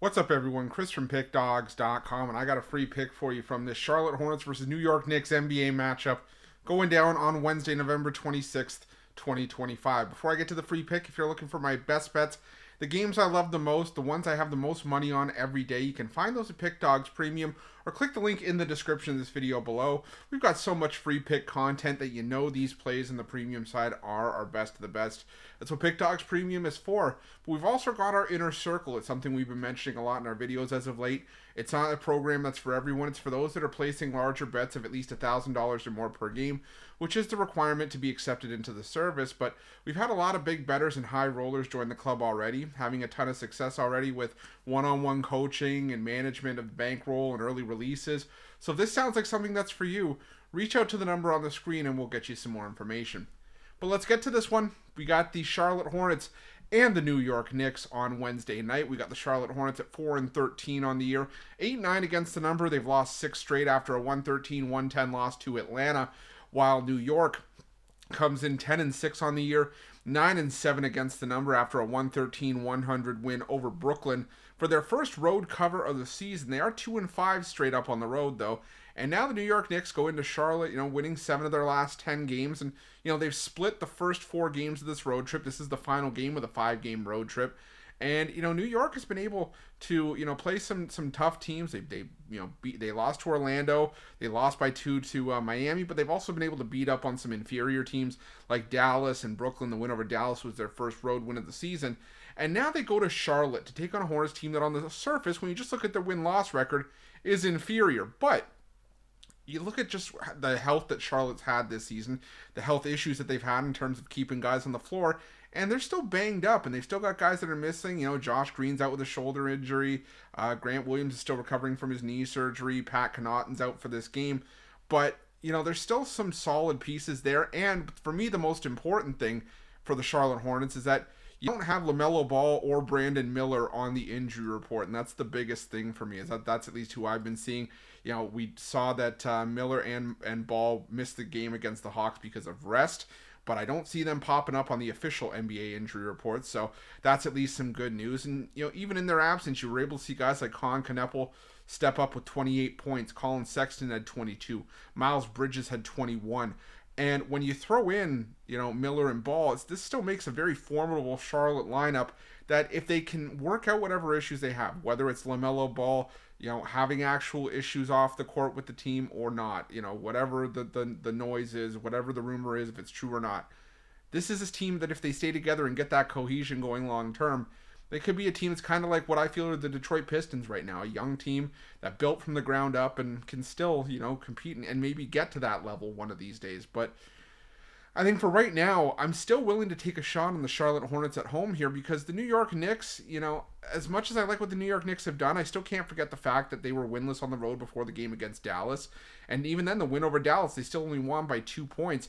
What's up, everyone? Chris from Pickdawgz.com, and I got a free pick for you from this Charlotte Hornets versus New York Knicks NBA matchup going down on Wednesday, November 26th, 2025. Before I get to the free pick, if you're looking for my best bets, the games I love the most, the ones I have the most money on every day, you can find those at Pickdawgz Premium or click the link in the description of this video below. We've got so much free pick content that you know these plays on the premium side are our best of the best. That's what Pickdawgz Premium is for. But we've also got our Inner Circle. It's something we've been mentioning a lot in our videos as of late. It's not a program that's for everyone. It's for those that are placing larger bets of at least $1,000 or more per game, which is the requirement to be accepted into the service. But we've had a lot of big bettors and high rollers join the club already, having a ton of success already with one-on-one coaching and management of bankroll and early releases. So if this sounds like something that's for you, reach out to the number on the screen and we'll get you some more information. But let's get to this one. We got the Charlotte Hornets and the New York Knicks on Wednesday night. We got the Charlotte Hornets at 4-13 on the year, 8-9 against the number. They've lost 6 straight after a 113-110 loss to Atlanta, while New York comes in 10-6 on the year, 9-7 against the number after a 113-100 win over Brooklyn for their first road cover of the season. They are 2-5 straight up on the road, though. And now the New York Knicks go into Charlotte, winning 7 of their last 10 games. And, they've split the first 4 games of this road trip. This is the final game of the 5-game road trip. And, New York has been able to, play some tough teams. They lost to Orlando. They lost by 2 to Miami, but they've also been able to beat up on some inferior teams like Dallas and Brooklyn. The win over Dallas was their first road win of the season. And now they go to Charlotte to take on a Hornets team that on the surface, when you just look at their win-loss record, is inferior. But you look at just the health that Charlotte's had this season, the health issues that they've had in terms of keeping guys on the floor, and they're still banged up, and they've still got guys that are missing. Josh Green's out with a shoulder injury. Grant Williams is still recovering from his knee surgery. Pat Connaughton's out for this game. But, there's still some solid pieces there. And for me, the most important thing for the Charlotte Hornets is that you don't have LaMelo Ball or Brandon Miller on the injury report, and that's the biggest thing for me, is that's at least who I've been seeing. We saw that Miller and Ball missed the game against the Hawks because of rest, but I don't see them popping up on the official NBA injury report, so that's at least some good news. And, even in their absence, you were able to see guys like Colin Kneppel step up with 28 points. Colin Sexton had 22. Miles Bridges had 21. And when you throw in, Miller and Ball, this still makes a very formidable Charlotte lineup that if they can work out whatever issues they have, whether it's LaMelo Ball, having actual issues off the court with the team or not, whatever the noise is, whatever the rumor is, if it's true or not, this is a team that if they stay together and get that cohesion going long term, they could be a team that's kind of like what I feel are the Detroit Pistons right now, a young team that built from the ground up and can still, compete and maybe get to that level one of these days. But I think for right now, I'm still willing to take a shot on the Charlotte Hornets at home here because the New York Knicks, as much as I like what the New York Knicks have done, I still can't forget the fact that they were winless on the road before the game against Dallas. And even then, the win over Dallas, they still only won by 2 points.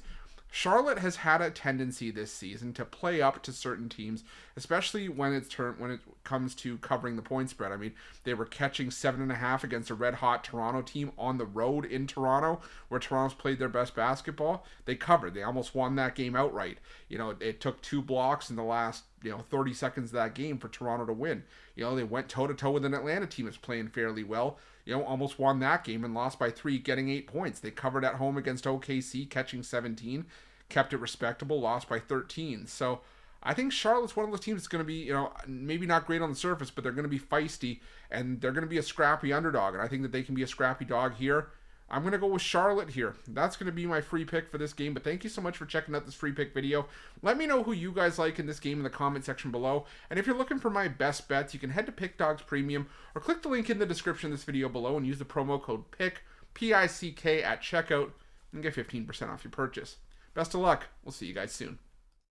Charlotte has had a tendency this season to play up to certain teams, especially when it comes to covering the point spread. I mean, they were catching 7.5 against a red-hot Toronto team on the road in Toronto, where Toronto's played their best basketball. They covered. They almost won that game outright. It took 2 blocks in the last 30 seconds of that game for Toronto to win. They went toe-to-toe with an Atlanta team that's playing fairly well. Almost won that game and lost by 3, getting 8 points. They covered at home against OKC, catching 17, kept it respectable, lost by 13. So I think Charlotte's one of those teams that's going to be, maybe not great on the surface, but they're going to be feisty, and they're going to be a scrappy underdog, and I think that they can be a scrappy dog here. I'm going to go with Charlotte here. That's going to be my free pick for this game, but thank you so much for checking out this free pick video. Let me know who you guys like in this game in the comment section below, and if you're looking for my best bets, you can head to Pickdawgz Premium or click the link in the description of this video below and use the promo code PICK, P-I-C-K, at checkout and get 15% off your purchase. Best of luck. We'll see you guys soon.